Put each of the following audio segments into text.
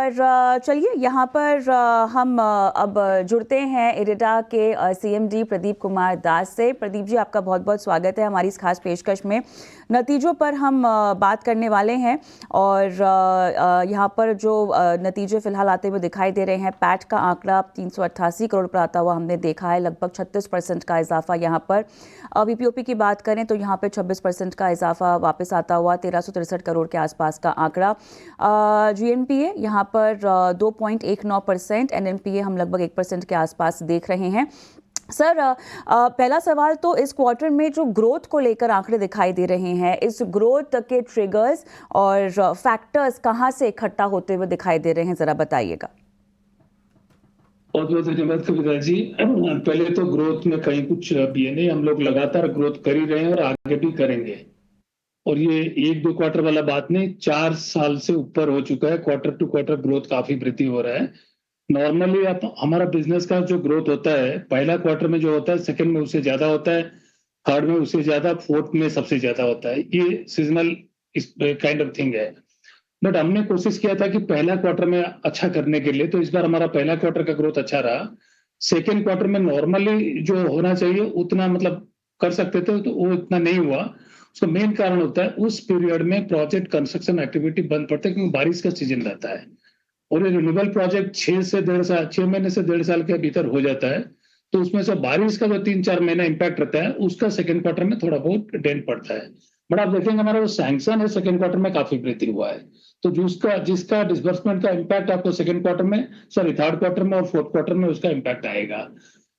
और चलिए यहाँ पर हम अब जुड़ते हैं इरिडा के सीएमडी प्रदीप कुमार दास से। प्रदीप जी, आपका बहुत बहुत स्वागत है हमारी इस खास पेशकश में। नतीजों पर हम बात करने वाले हैं और यहाँ पर जो नतीजे फिलहाल आते हुए दिखाई दे रहे हैं, पैट का आंकड़ा 388 करोड़ पर आता हुआ हमने देखा है, लगभग 36% का इजाफा यहाँ पर। वीपीओपी की बात करें तो यहाँ पे 26% का इजाफा वापस आता हुआ 1363 करोड़ के आसपास का आंकड़ा। जीएनपीए यहाँ पर 2.19%, एनएनपीए हम लगभग 1% के आसपास देख रहे हैं। सर, पहला सवाल तो इस क्वार्टर में जो ग्रोथ को लेकर आंकड़े दिखाई दे रहे हैं, इस ग्रोथ के ट्रिगर्स और फैक्टर्स कहां से इकट्ठा होते हुए दिखाई दे रहे हैं, जरा बताइएगा। बहुत बहुत धन्यवाद कविता जी। पहले तो ग्रोथ में कहीं कुछ भी है नहीं, हम लोग लगातार ग्रोथ कर ही रहे हैं और आगे भी करेंगे। और ये एक दो क्वार्टर वाला बात नहीं, 4 साल से ऊपर हो चुका है, क्वार्टर टू क्वार्टर ग्रोथ काफी वृद्धि हो रहा है। नॉर्मली आप हमारा बिजनेस का जो ग्रोथ होता है, पहला क्वार्टर में जो होता है, सेकंड में उससे ज्यादा होता है, थर्ड में उससे ज्यादा, फोर्थ में सबसे ज्यादा होता है। ये सीजनल काइंड ऑफ थिंग है। बट हमने कोशिश किया था कि पहला क्वार्टर में अच्छा करने के लिए, तो इस बार हमारा पहला क्वार्टर का ग्रोथ अच्छा रहा। सेकेंड क्वार्टर में नॉर्मली जो होना चाहिए उतना मतलब कर सकते थे, तो वो इतना नहीं हुआ। उसका मेन कारण होता है उस पीरियड में प्रोजेक्ट कंस्ट्रक्शन एक्टिविटी बंद पड़ता है, क्योंकि बारिश का सीजन रहता है और ये रिन्यूएबल प्रोजेक्ट 6 महीने से 1.5 साल के भीतर हो जाता है। तो उसमें से बारिश का जो 3-4 महीना इम्पैक्ट रहता है, उसका सेकंड क्वार्टर में थोड़ा बहुत डेंट पड़ता है। बट आप देखेंगे हमारा जो सैंक्शन है सेकंड क्वार्टर में काफी वृद्धि हुआ है। तो जिसका डिसबर्समेंट का इम्पैक्ट आपको सेकंड क्वार्टर में, सॉरी थर्ड क्वार्टर में और फोर्थ क्वार्टर में उसका इम्पैक्ट आएगा।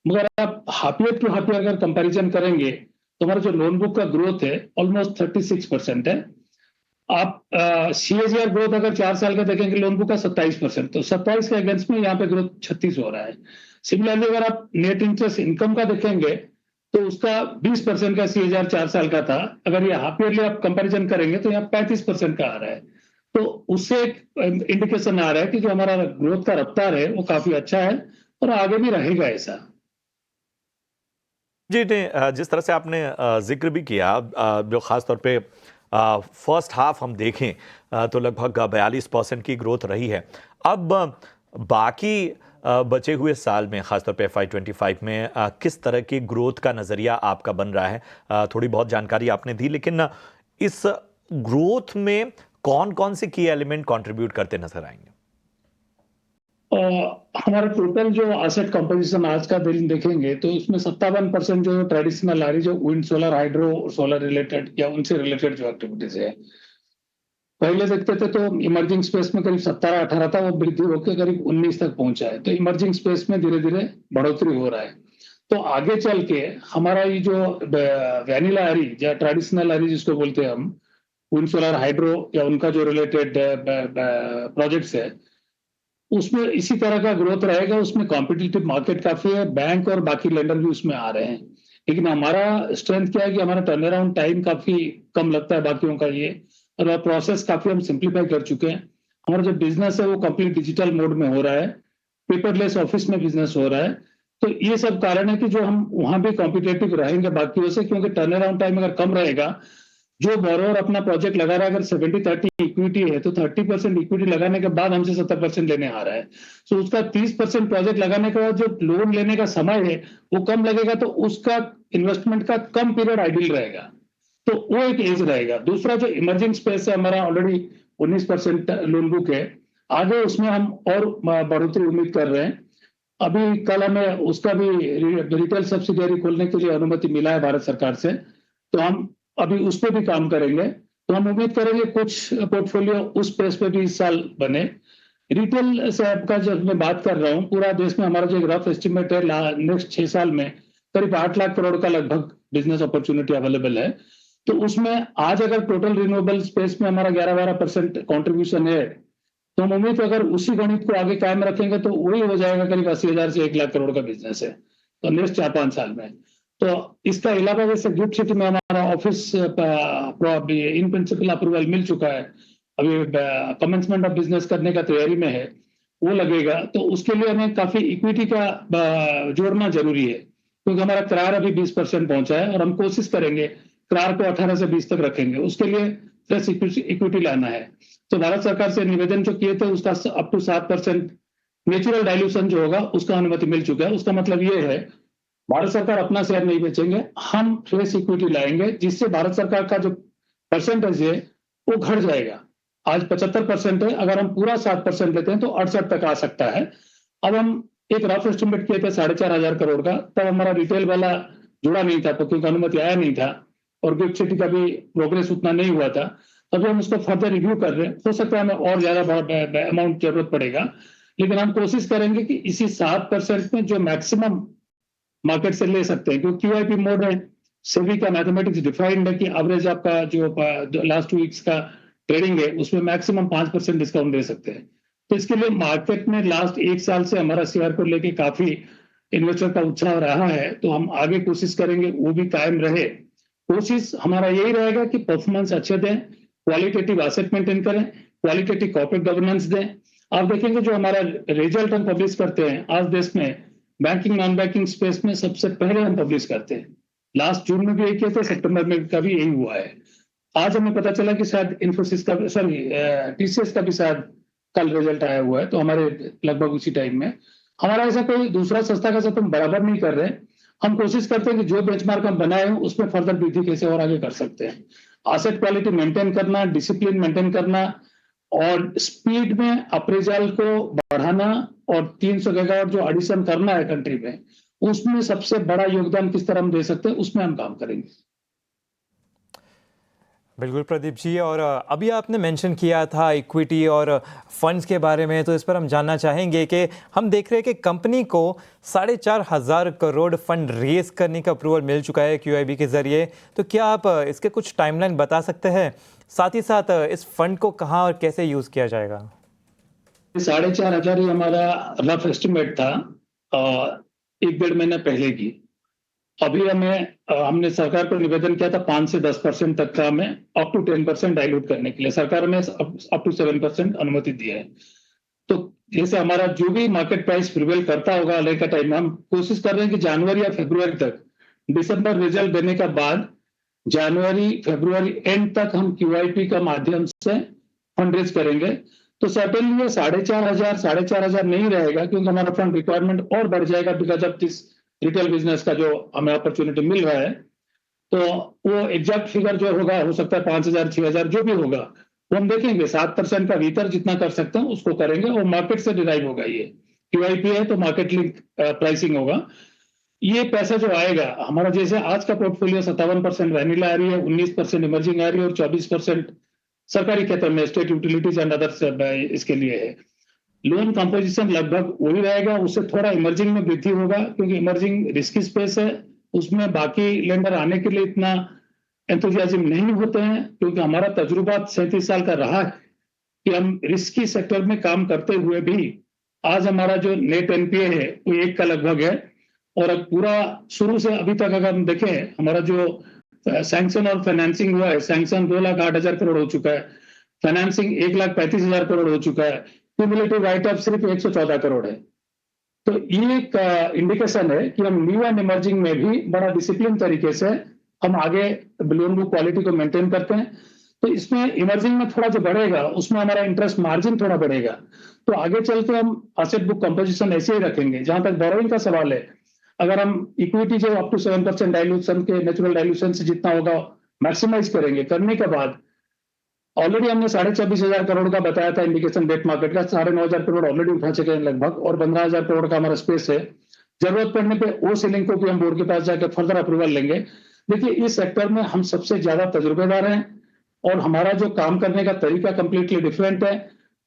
मगर आप half year to half year अगर कंपेरिजन करेंगे तो हमारा जो लोन बुक का ग्रोथ है ऑलमोस्ट 36% है। आप सीएजीआर ग्रोथ अगर 4 साल का देखेंगे लोन बुक का 27%, तो 27 के अगेंस्ट में यहाँ पे ग्रोथ 36 हो रहा है। सिमिलरली अगर आप नेट इंटरेस्ट इनकम का देखेंगे तो उसका 20% का सीएजीआर 4 साल का था, अगर ये हाफ ईयरली आप कंपैरिजन करेंगे तो यहाँ 35% का आ रहा है। तो उससे एक इंडिकेशन आ रहा है कि जो हमारा ग्रोथ का रफ्तार है वो काफी अच्छा है और आगे भी रहेगा ऐसा। जी नहीं, जिस तरह से आपने जिक्र भी किया, जो खास तौर पे फर्स्ट हाफ हम देखें तो लगभग 42% की ग्रोथ रही है। अब बाकी बचे हुए साल में, खासतौर पे FY25 में किस तरह की ग्रोथ का नज़रिया आपका बन रहा है? थोड़ी बहुत जानकारी आपने दी, लेकिन इस ग्रोथ में कौन कौन से की एलिमेंट कंट्रीब्यूट करते नजर आएंगे? हमारा टोटल जो एसेट कंपोजिशन आज का दिन देखेंगे तो उसमें 57% जो ट्रेडिशनल आ रही, जो wind, solar, hydro, solar related या उनसे रिलेटेड जो एक्टिविटीज है। पहले देखते थे तो इमर्जिंग स्पेस में करीब 17-18 था, वो वृद्धि होकर करीब 19 तक पहुंचा है। तो इमर्जिंग स्पेस में धीरे धीरे बढ़ोतरी हो रहा है। तो आगे चल के हमारा ये जो वैनिला आ रही या ट्रेडिशनल आ रही जिसको बोलते हैं हम, विंड, सोलर, हाइड्रो या उनका जो रिलेटेड प्रोजेक्ट्स है, उसमें इसी तरह का ग्रोथ रहेगा। उसमें कॉम्पिटिटिव मार्केट काफी है, बैंक और बाकी लेंडर भी उसमें आ रहे हैं। लेकिन हमारा स्ट्रेंथ क्या है कि हमारा टर्न अराउंड टाइम काफी कम लगता है बाकियों का ये, और प्रोसेस काफी हम सिंप्लीफाई कर चुके हैं। हमारा जो बिजनेस है वो कंप्लीट डिजिटल मोड में हो रहा है, पेपरलेस ऑफिस में बिजनेस हो रहा है। तो ये सब कारण है कि जो हम वहां भी कॉम्पिटेटिव रहेंगे बाकियों से, क्योंकि टर्न अराउंड टाइम अगर कम रहेगा, जो बोरोवर अपना प्रोजेक्ट लगा रहा है, अगर 70-30 इक्विटी है तो 30% इक्विटी लगाने के बाद हमसे 70% लेने आ रहा है। तो उसका 30% प्रोजेक्ट लगाने के बाद जो लोन लेने का समय है वो कम लगेगा, तो उसका इन्वेस्टमेंट का कम पीरियड आइडियल रहेगा। तो वो एक एज रहेगा। दूसरा जो इमर्जिंग स्पेस है, हमारा ऑलरेडी 19% लोन बुक है, आगे उसमें हम और बढ़ोतरी उम्मीद कर रहे हैं। अभी कल हमें उसका भी रिटेल सब्सिडियरी खोलने के लिए अनुमति मिला है भारत सरकार से, तो हम अभी उस पर भी काम करेंगे। तो हम उम्मीद करेंगे कुछ पोर्टफोलियो उस स्पेस पे भी इस साल बने। रिटेल से आपका जब मैं बात कर रहा हूँ, पूरा देश में हमारा जो रफ एस्टिमेट है नेक्स्ट 6 साल में करीब 8 लाख करोड़ का लगभग बिजनेस अपॉर्चुनिटी अवेलेबल है। तो उसमें आज अगर टोटल रिन्यूएबल स्पेस में हमारा 11-12% कॉन्ट्रीब्यूशन है, तो हम उम्मीद अगर उसी गणित को आगे कायम रखेंगे तो वही हो जाएगा, करीब 80,000 से 1 लाख करोड़ का बिजनेस है तो नेक्स्ट 4-5 साल में। तो इसका अलावा जैसे गिफ्ट सिटी में हमारा ऑफिस इन प्रिंसिपल अप्रूवल मिल चुका है, अभी कमेंसमेंट ऑफ बिजनेस करने का तैयारी में है, वो लगेगा। तो उसके लिए हमें काफी इक्विटी का जोड़ना जरूरी है, क्योंकि हमारा करार अभी 20% पहुंचा है और हम कोशिश करेंगे करार को 18 से 20 तक रखेंगे। उसके लिए फ्रेश इक्विटी लाना है। तो भारत सरकार से निवेदन जो किए थे उसका अप टू 7% नेचुरल डाइल्यूशन जो होगा उसका अनुमति मिल चुका है। उसका मतलब ये है भारत सरकार अपना शेयर नहीं बेचेंगे, हम फ्रेश इक्विटी लाएंगे जिससे भारत सरकार का जो परसेंटेज है वो घट जाएगा। आज 75% है, अगर हम पूरा 7% लेते हैं तो 68 तक आ सकता है। अब हम एक रफ एस्टिमेट किए थे 4,500 करोड़ का, तब हमारा रिटेल वाला जुड़ा नहीं था क्योंकि उनको आया नहीं था और गिफ्ट सिटी का भी प्रोग्रेस उतना नहीं हुआ था। अभी हम उसको फर्दर रिव्यू कर रहे हैं, हो सकता है हमें और ज्यादा अमाउंट जरूरत पड़ेगा, लेकिन हम कोशिश करेंगे कि इसी 7% में जो मैक्सिमम मार्केट से ले सकते हैं, क्योंकि QIP मोड है, सेबी का मैथमेटिक्स डिफाइंड है कि एवरेज आपका जो लास्ट 2 वीक्स का ट्रेडिंग है उसमें मैक्सिमम 5% डिस्काउंट दे सकते हैं। तो इसके लिए मार्केट में लास्ट 1 साल से हमारा शेयर को लेके काफी इन्वेस्टर का उत्साह रहा है, तो हम आगे कोशिश करेंगे वो भी कायम रहे। कोशिश हमारा यही रहेगा कि परफॉर्मेंस अच्छे दें, क्वालिटेटिव एसेट मेंटेन करें, क्वालिटेटिव कॉर्पोरेट गवर्नेंस दें। आप देखेंगे जो हमारा रिजल्ट हम पब्लिश करते हैं आज देश में बैंकिंग नॉन बैंकिंग स्पेस में सबसे पहले हम पब्लिश करते हैं। लास्ट जून में भी यही किया था, सितंबर में का भी यही हुआ है। आज हमें पता चला कि शायद इन्फोसिस का TCS का भी शायद कल रिजल्ट आया हुआ है, तो हमारे लगभग उसी टाइम में। हमारा ऐसा कोई दूसरा संस्था का साथ हम बराबर नहीं कर रहे हैं, हम कोशिश करते हैं कि जो बेंचमार्क हम बनाए हैं उसमें फर्दर वृद्धि कैसे और आगे कर सकते हैं। एसेट क्वालिटी मेंटेन करना, डिसिप्लिन मेंटेन करना और स्पीड में अप्रेजल को बढ़ाना और 300 गीगावाट जो एडिशन करना है कंट्री में, उसमें सबसे बड़ा योगदान किस तरह हम दे सकते हैं उसमें हम काम करेंगे। बिल्कुल प्रदीप जी, और अभी आपने मेंशन किया था इक्विटी और फंड्स के बारे में, तो इस पर हम जानना चाहेंगे कि हम देख रहे हैं कि कंपनी को 4,500 करोड़ फंड रेज करने का अप्रूवल मिल चुका है QIB के जरिए। तो क्या आप इसके कुछ टाइमलाइन बता सकते हैं? साथ ही साथ इस फंड को कहाँ और कैसे यूज किया जाएगा? 4,500 ही हमारा रफ एस्टिमेट था 1-1.5 महीना पहले की। अभी हमने सरकार को निवेदन किया था 5 से 10% तक का हमें अप टू 10% डाइल्यूट करने के लिए। सरकार ने अप टू 7% अनुमति दी है। तो जैसे हमारा जो भी मार्केट प्राइस प्रिवेल करता होगा अलग का टाइम में, हम कोशिश कर रहे हैं कि जनवरी या फरवरी तक, दिसंबर रिजल्ट देने के बाद जनवरी फरवरी एंड तक हम QIP का माध्यम से फंड रेज करेंगे। तो सर्टेनली ये 4,500 नहीं रहेगा, क्योंकि हमारा फंड रिक्वायरमेंट और बढ़ जाएगा because of this retail business का जो हमें अपॉर्चुनिटी मिल रहा है। तो वो एग्जैक्ट फिगर जो होगा हो सकता है 5,000 6,000 जो भी होगा वो हम देखेंगे। 7% का भीतर जितना कर सकते हैं उसको करेंगे और मार्केट से डिराइव होगा। ये QIP है तो मार्केट लिंक प्राइसिंग होगा। ये पैसा जो आएगा हमारा, जैसे आज का पोर्टफोलियो 57% वैनिला आ रही है, 19% इमर्जिंग आ रही है और 24% सरकारी क्षेत्र में स्टेट यूटिलिटीज एंड अदर्स इसके लिए है। लोन कंपोजिशन लगभग वही रहेगा, उससे थोड़ा इमर्जिंग में वृद्धि होगा क्योंकि इमर्जिंग रिस्की स्पेस है, उसमें बाकी लेंडर आने के लिए इतना एंथुजियाज्म नहीं होते हैं, क्योंकि हमारा तजुर्बा 37 साल का रहा है कि हम रिस्की सेक्टर में काम करते हुए भी आज हमारा जो नेट NPA है वो 1 का लगभग है। और अब पूरा शुरू से अभी तक अगर हम देखें, हमारा जो सैंक्शन और फाइनेंसिंग हुआ है, सैंक्शन 2,08,000 करोड़ हो चुका है, फाइनेंसिंग 1,35,000 करोड़ हो चुका है, क्यूमुलेटिव राइट ऑफ सिर्फ 114 करोड़ है। तो ये एक इंडिकेशन है कि हम न्यू एंड इमर्जिंग में भी बड़ा डिसिप्लिन तरीके से हम आगे लोन बुक क्वालिटी को मेंटेन करते हैं। तो इसमें इमर्जिंग में थोड़ा जो बढ़ेगा उसमें हमारा इंटरेस्ट मार्जिन थोड़ा बढ़ेगा। तो आगे चल के हम एसेट बुक कंपोजिशन ऐसे ही रखेंगे। जहां तक बोरोइंग का सवाल है, अगर हम इक्विटी जो अप टू 7% डाइल्यूशन के नेचुरल डाइल्यूशन से जितना होगा मैक्सिमाइज करेंगे, करने के बाद ऑलरेडी हमने 24,500 करोड़ का बताया था इंडिकेशन डेट मार्केट का, 9,500 करोड़ ऑलरेडी उठा चुके हैं लगभग, और 15,000 करोड़ का हमारा स्पेस है। जरूरत पड़ने पे वो सीलिंग को भी हम बोर्ड के पास जाकर फर्दर अप्रूवल लेंगे। देखिए इस सेक्टर में हम सबसे ज्यादा तजुर्बेदार हैं और हमारा जो काम करने का तरीका कंप्लीटली डिफरेंट है।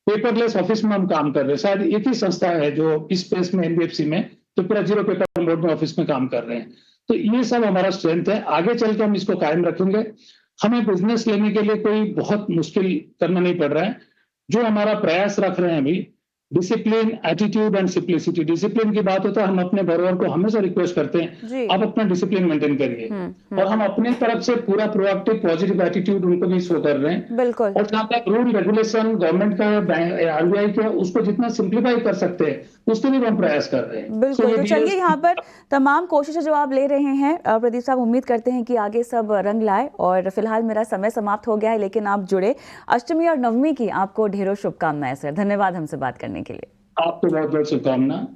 पेपरलेस ऑफिस में हम काम कर रहे हैं, शायद एक ही संस्था है जो इस स्पेस में NBFC में तो पूरा 0 पेपर मोड में ऑफिस में काम कर रहे हैं। तो ये सब हमारा स्ट्रेंथ है, आगे चल के हम इसको कायम रखेंगे। हमें बिजनेस लेने के लिए कोई बहुत मुश्किल करना नहीं पड़ रहा है। जो हमारा प्रयास रख रहे हैं अभी, discipline, attitude and simplicity. Discipline की बात होता है, हम अपने बोरोवर को हमेशा रिक्वेस्ट करते जी। हैं आप अपना डिसिप्लिन मेंटेन करिए, और हम अपने तरफ से पूरा प्रोएक्टिव पॉजिटिव एटीट्यूड उनको भी शो कर रहे हैं। बिल्कुल और जहाँ तक रूल रेगुलेशन गवर्नमेंट का, आरबीआई का, उसको जितना सिंप्लीफाई कर सकते हैं उसके लिए हम प्रयास कर रहे हैं। So, बिल्कुल। ये तो चलिए DSP यहाँ पर तमाम कोशिशें जो आप ले रहे हैं प्रदीप साहब, उम्मीद करते हैं कि आगे सब रंग लाए। और फिलहाल मेरा समय समाप्त हो गया है, लेकिन आप जुड़े। अष्टमी और नवमी की आपको ढेरों शुभकामनाएं सर। धन्यवाद हमसे बात करने के लिए। आपको बहुत बहुत शुभकामना।